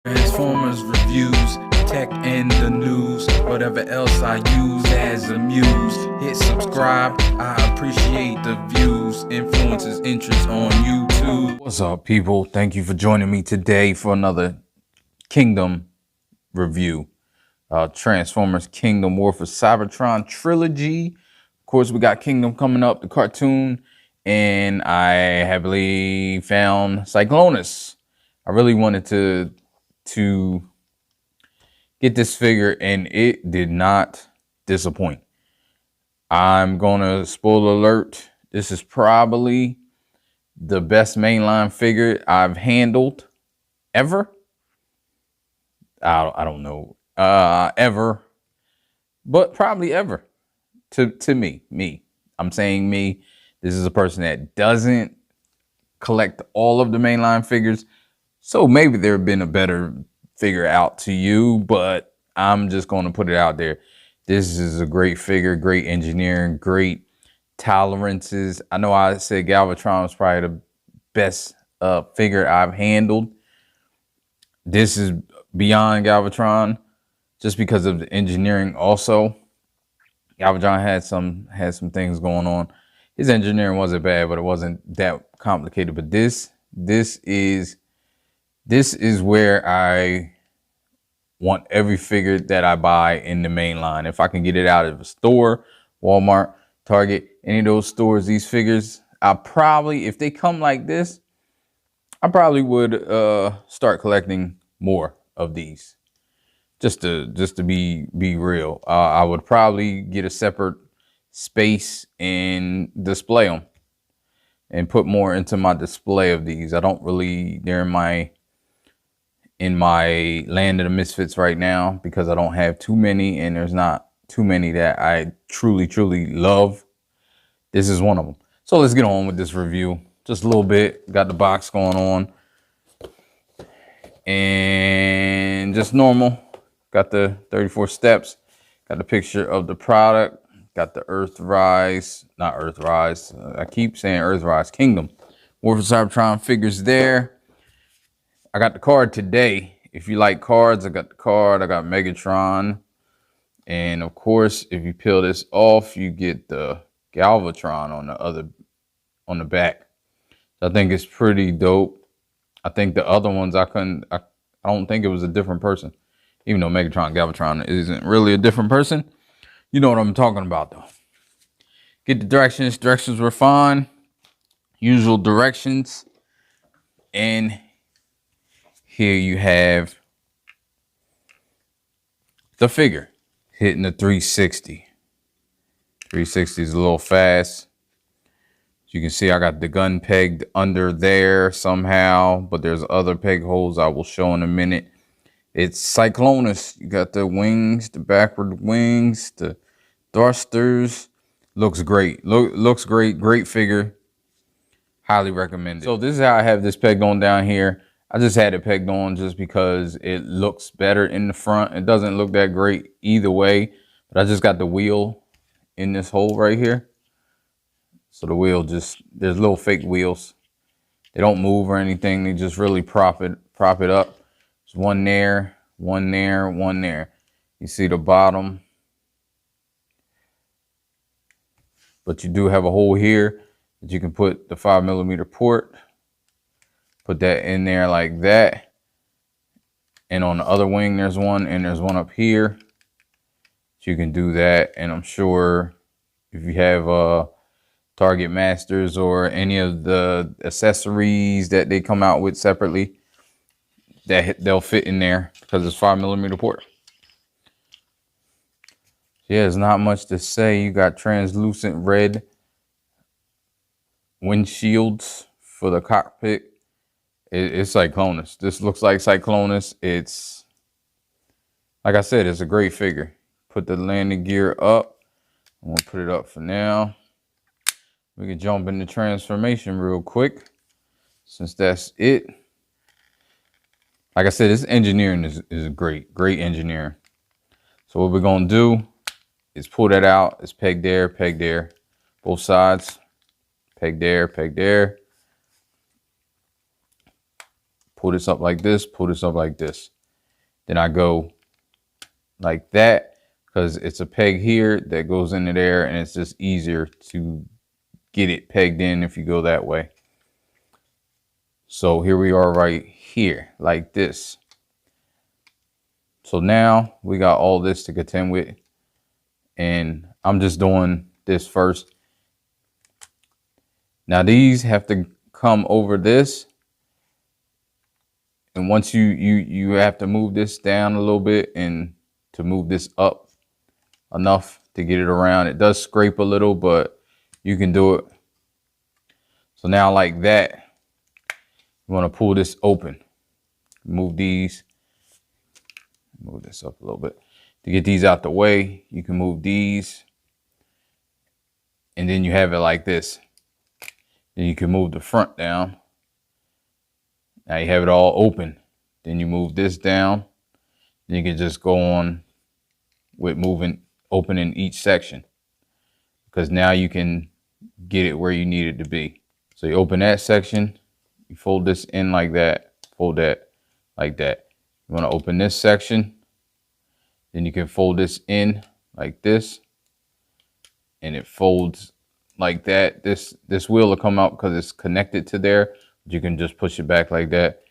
Transformers reviews, tech and the news, whatever else I use as a muse. Hit subscribe, I appreciate the views. Influences interest on YouTube. What's up, people? Thank you for joining me today for another Kingdom review. Transformers Kingdom War for Cybertron trilogy. Of course, we got Kingdom coming up, the cartoon, and I happily found Cyclonus. I really wanted to get this figure, and it did not disappoint. I'm gonna spoiler alert, this is probably the best mainline figure I've handled ever. I don't know ever, but probably ever to me. I'm saying me. This is a person that doesn't collect all of the mainline figures. So maybe there have been a better figure out to you, but I'm just going to put it out there. This is a great figure, great engineering, great tolerances. I know I said Galvatron was probably the best figure I've handled. This is beyond Galvatron just because of the engineering also. Galvatron had some things going on. His engineering wasn't bad, but it wasn't that complicated. But this is where I want every figure that I buy in the main line. If I can get it out of a store, Walmart, Target, any of those stores, these figures, I probably, if they come like this, I probably would start collecting more of these. Just to be real, I would probably get a separate space and display them and put more into my display of these. I don't really, they're in my land of the misfits right now because I don't have too many, and there's not too many that I truly love. This is one of them. So let's get on with this review. Just a little bit. Got the box going on. And just normal. Got the 34 steps. Got the picture of the product. Got the Earthrise. Not Earthrise. I keep saying Earthrise. Kingdom. War for Cybertron figures there. I got the card today. If you like cards, I got the card. I got Megatron. And of course, if you peel this off, you get the Galvatron on the back. So I think it's pretty dope. I think the other ones I don't think it was a different person. Even though Megatron Galvatron isn't really a different person. You know what I'm talking about though. Get the directions. Directions were fine. Usual directions. And here you have the figure hitting the 360. 360 is a little fast. As you can see, I got the gun pegged under there somehow, but there's other peg holes I will show in a minute. It's Cyclonus. You got the wings, the backward wings, the thrusters. Looks great. Looks great. Great figure. Highly recommended. So this is how I have this pegged on down here. I just had it pegged on just because it looks better in the front. It doesn't look that great either way, but I just got the wheel in this hole right here. So the wheel there's little fake wheels. They don't move or anything. They just really prop it up. There's one there, one there, one there. You see the bottom. But you do have a hole here that you can put the 5mm port. Put that in there like that. And on the other wing, there's one, and there's one up here. So you can do that. And I'm sure if you have Target Masters or any of the accessories that they come out with separately, that they'll fit in there because it's 5mm port. Yeah, there's not much to say. You got translucent red windshields for the cockpit. It's Cyclonus. This looks like Cyclonus. It's, like I said, it's a great figure. Put the landing gear up. I'm gonna put it up for now. We can jump into transformation real quick, since that's it. Like I said, this engineering is great engineering. So what we're gonna do is pull that out. It's pegged there, both sides. Peg there, peg there. pull this up like this, pull this up like this. Then I go like that because it's a peg here that goes into there, and it's just easier to get it pegged in if you go that way. So here we are right here, like this. So now we got all this to contend with, and I'm just doing this first. Now these have to come over this, and once you have to move this down a little bit and to move this up enough to get it around. It does scrape a little, but you can do it. So now like that, you want to pull this open. Move these. Move this up a little bit. To get these out the way, you can move these. And then you have it like this. Then you can move the front down. Now you have it all open. Then you move this down. Then you can just go on with opening each section. Because now you can get it where you need it to be. So you open that section. You fold this in like that. Fold that like that. You want to open this section. Then you can fold this in like this. And it folds like that. This wheel will come out because it's connected to there. You can just push it back like that.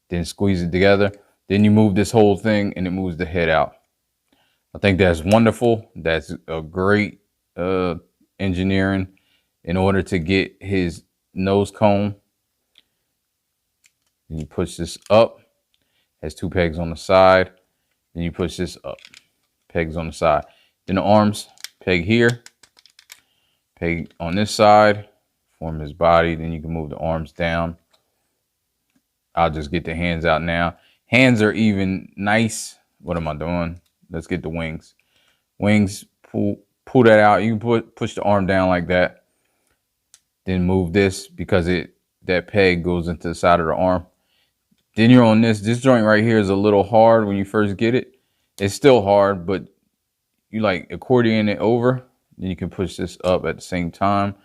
Then squeeze it together. Then you move this whole thing and it moves the head out. I think that's wonderful. That's a great engineering in order to get his nose cone. Then you push this up. Has two pegs on the side. Then you push this up. Pegs on the side. Then the arms peg here. Peg on this side. Form his body. Then you can move the arms down. I'll just get the hands out now. Hands are even nice. What am I doing? Let's get the wings. Wings, pull that out. You can push the arm down like that. Then move this because that peg goes into the side of the arm. Then you're on this. This joint right here is a little hard when you first get it. It's still hard, but you like accordion it over. Then you can push this up at the same time.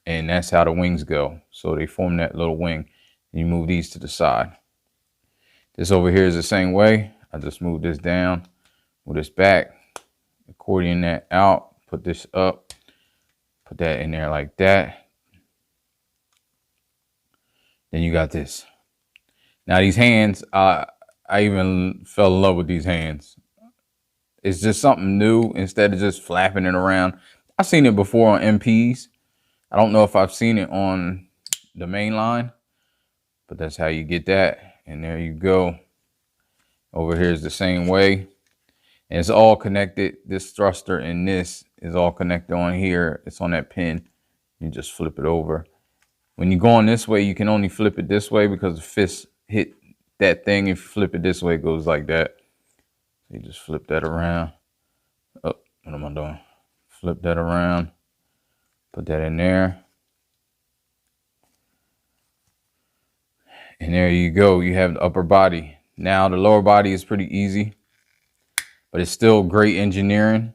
And that's how the wings go. So they form that little wing. You move these to the side. This over here is the same way. I just move this down, move this back, accordion that out, put this up, put that in there like that. Then you got this. Now these hands, I even fell in love with these hands. It's just something new instead of just flapping it around. I've seen it before on MPs. I don't know if I've seen it on the main line, but that's how you get that. And there you go. Over here is the same way. And it's all connected. This thruster and this is all connected on here. It's on that pin. You just flip it over. When you go on this way, you can only flip it this way because the fist hit that thing. If you flip it this way, it goes like that. So you just flip that around. Oh, what am I doing? Flip that around. Put that in there. And there you go. You have the upper body. Now the lower body is pretty easy, but it's still great engineering.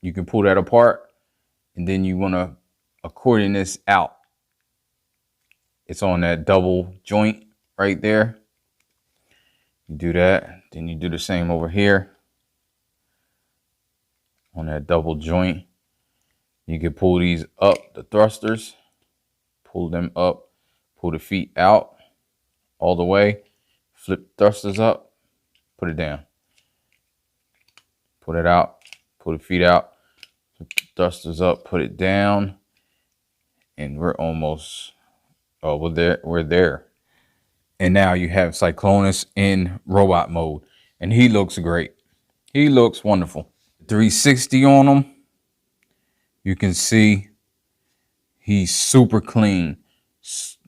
You can pull that apart, and then you want to accordion this out. It's on that double joint right there. You do that. Then you do the same over here on that double joint. You can pull these up, the thrusters, pull them up, pull the feet out all the way, flip thrusters up, put it down. Put it out, pull the feet out, flip the thrusters up, put it down, and we're almost, oh, we're there. And now you have Cyclonus in robot mode, and he looks great. He looks wonderful. 360 on him. You can see he's super clean.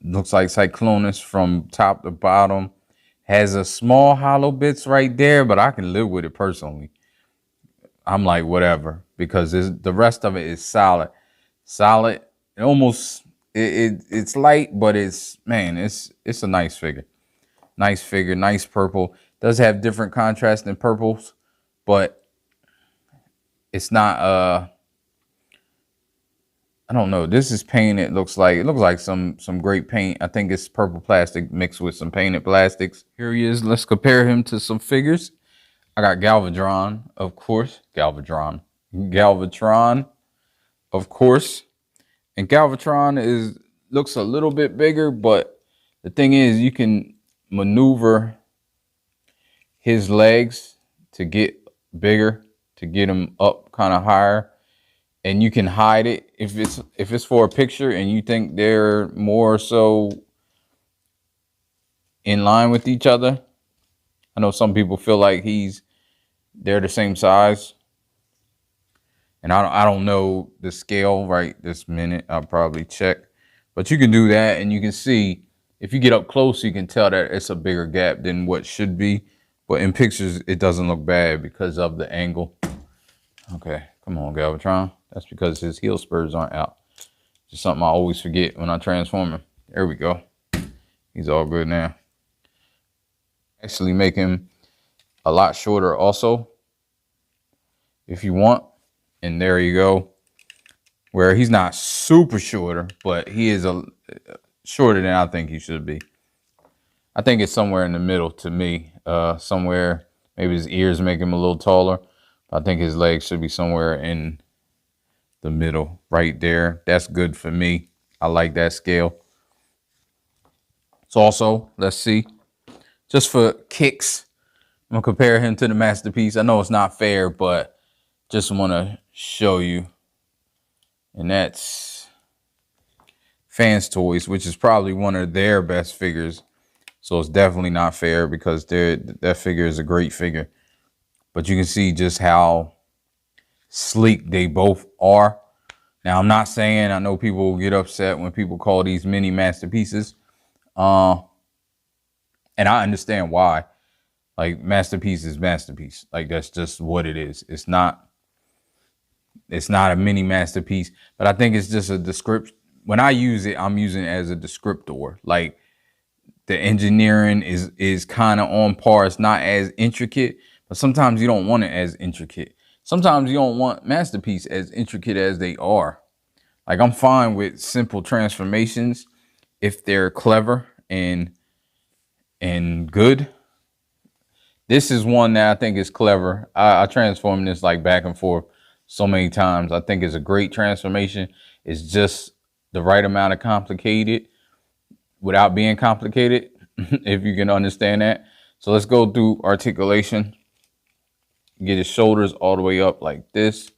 Looks like Cyclonus from top to bottom. Has a small hollow bits right there, but I can live with it personally. I'm like, whatever, because the rest of it is solid. Solid. It's light, but it's a nice figure. Nice figure, nice purple. Does have different contrasting purples, but it's not I don't know. This is painted. It looks like some great paint. I think it's purple plastic mixed with some painted plastics. Here he is. Let's compare him to some figures. I got Galvatron, of course. Galvatron, of course. And Galvatron looks a little bit bigger, but the thing is, you can maneuver his legs to get bigger, to get him up kind of higher. And you can hide it if it's for a picture and you think they're more so in line with each other. I know some people feel like they're the same size. And I don't know the scale right this minute. I'll probably check. But you can do that and you can see, if you get up close, you can tell that it's a bigger gap than what should be. But in pictures, it doesn't look bad because of the angle. Okay, come on, Galvatron. That's because his heel spurs aren't out. Just something I always forget when I transform him. There we go. He's all good now. Actually make him a lot shorter also, if you want. And there you go. Where he's not super shorter, but he is shorter than I think he should be. I think it's somewhere in the middle to me. Somewhere, maybe his ears make him a little taller. But I think his legs should be somewhere in the middle right there. That's good for me. I like that scale. So also, let's see, just for kicks, I'm gonna compare him to the Masterpiece. I know it's not fair, but just want to show you. And that's Fans Toys, which is probably one of their best figures. So it's definitely not fair because that figure is a great figure. But you can see just how sleek they both are. Now, I'm not saying, I know people will get upset when people call these mini masterpieces. And I understand why. Like, masterpiece is masterpiece. Like, that's just what it is. It's not a mini masterpiece, but I think it's just a description. When I use it, I'm using it as a descriptor. Like, the engineering is kind of on par. It's not as intricate, but sometimes you don't want it as intricate. Sometimes you don't want Masterpiece as intricate as they are. Like, I'm fine with simple transformations if they're clever and good. This is one that I think is clever. I transformed this like back and forth so many times. I think it's a great transformation. It's just the right amount of complicated without being complicated, if you can understand that. So let's go through articulation. Get his shoulders all the way up like this.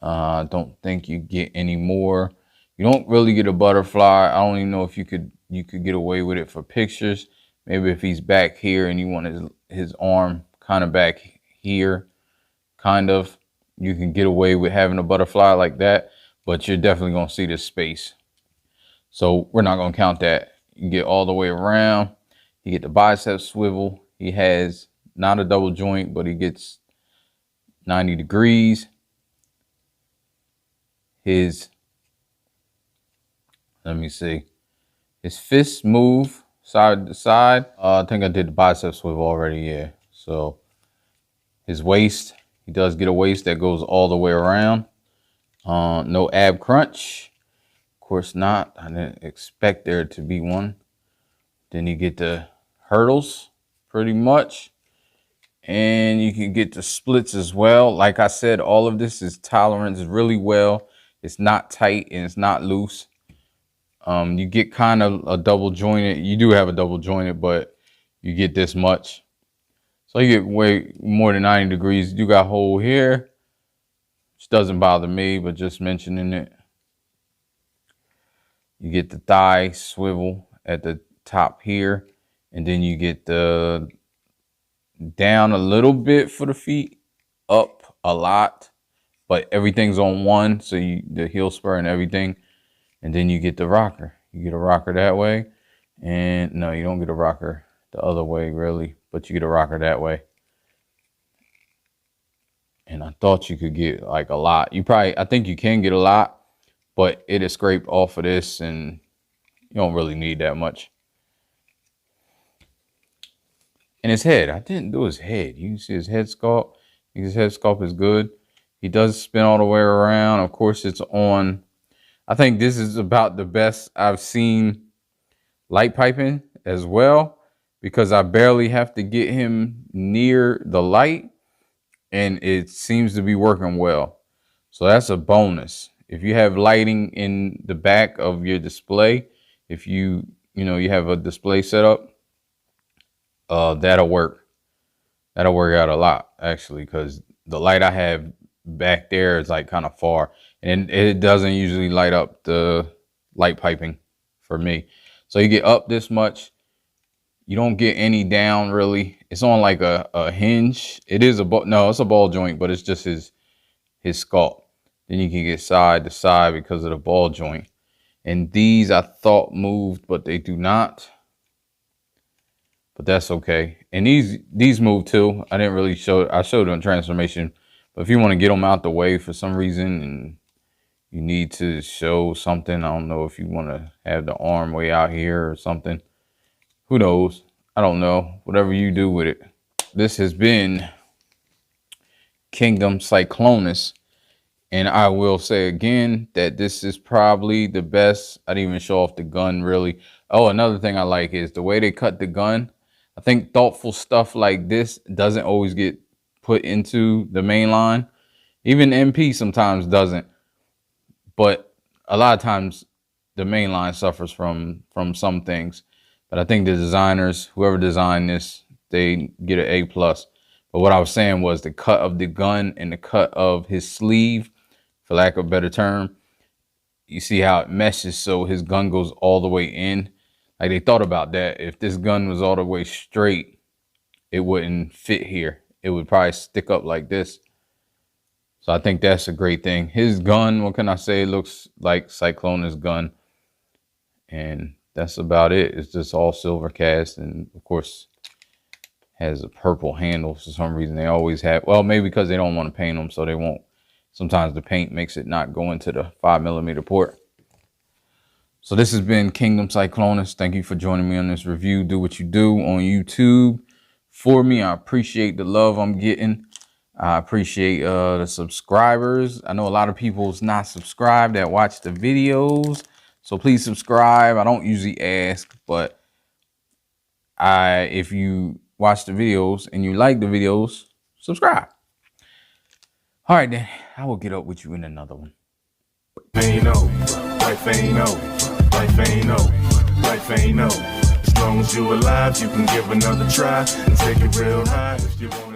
Don't think you get any more. You don't really get a butterfly. I don't even know if you could get away with it for pictures. Maybe if he's back here and you want his arm kind of back here, kind of, you can get away with having a butterfly like that, but you're definitely going to see this space. So we're not going to count that. You can get all the way around. You get the bicep swivel. He has not a double joint, but he gets 90 degrees. Let me see. His fists move side to side. I think I did the bicep swivel already, yeah. So his waist, he does get a waist that goes all the way around. No ab crunch. Of course not. I didn't expect there to be one. Then you get the hurdles pretty much. And you can get the splits as well. Like I said, all of this is tolerance really well. It's not tight and it's not loose. You get kind of a double jointed. You do have a double jointed, but you get this much. So you get way more than 90 degrees. You got hole here, which doesn't bother me, but just mentioning it. You get the thigh swivel at the top here. And then you get the down a little bit for the feet, up a lot, but everything's on one. So the heel spur and everything. And then you get the rocker. You get a rocker that way. And no, you don't get a rocker the other way really, but you get a rocker that way. And I thought you could get like a lot. I think you can get a lot, but it is scraped off of this and you don't really need that much. And his head, I didn't do his head. You can see his head sculpt. His head sculpt is good. He does spin all the way around. Of course, it's on I think this is about the best I've seen light piping as well, because I barely have to get him near the light and it seems to be working well. So that's a bonus. If you have lighting in the back of your display, if you have a display setup, that'll work. That'll work out a lot, actually, because the light I have back there is like kind of far, and it doesn't usually light up the light piping for me. So you get up this much, you don't get any down really. It's on like a hinge. It is it's a ball joint, but it's just his sculpt. Then you can get side to side because of the ball joint. And these I thought moved, but they do not. But that's okay. And these move too. I didn't really show. I showed them transformation, but if you want to get them out the way for some reason and you need to show something, I don't know if you want to have the arm way out here or something. Who knows? I don't know. Whatever you do with it. This has been Kingdom Cyclonus. And I will say again that this is probably the best. I didn't even show off the gun really. Oh, another thing I like is the way they cut the gun. I think thoughtful stuff like this doesn't always get put into the main line. Even MP sometimes doesn't. But a lot of times the main line suffers from some things. But I think the designers, whoever designed this, they get an A+. But what I was saying was the cut of the gun and the cut of his sleeve, for lack of a better term, you see how it meshes so his gun goes all the way in. Like they thought about that. If this gun was all the way straight, it wouldn't fit here. It would probably stick up like this. So I think that's a great thing. His gun, what can I say? It looks like Cyclonus' gun. And that's about it. It's just all silver cast, and of course has a purple handle for some reason. They always have. Well, maybe because they don't want to paint them, so they won't. Sometimes the paint makes it not go into the 5mm port. So this has been Kingdom Cyclonus. Thank you for joining me on this review. Do what you do on YouTube for me. I appreciate the love I'm getting. I appreciate the subscribers. I know a lot of people's not subscribed that watch the videos. So please subscribe. I don't usually ask, but if you watch the videos and you like the videos, subscribe. All right, then. I will get up with you in another one. Ain't over. Life ain't over. Life ain't over. Life ain't over. As long as you're alive, you can give another try and take it real high if you want.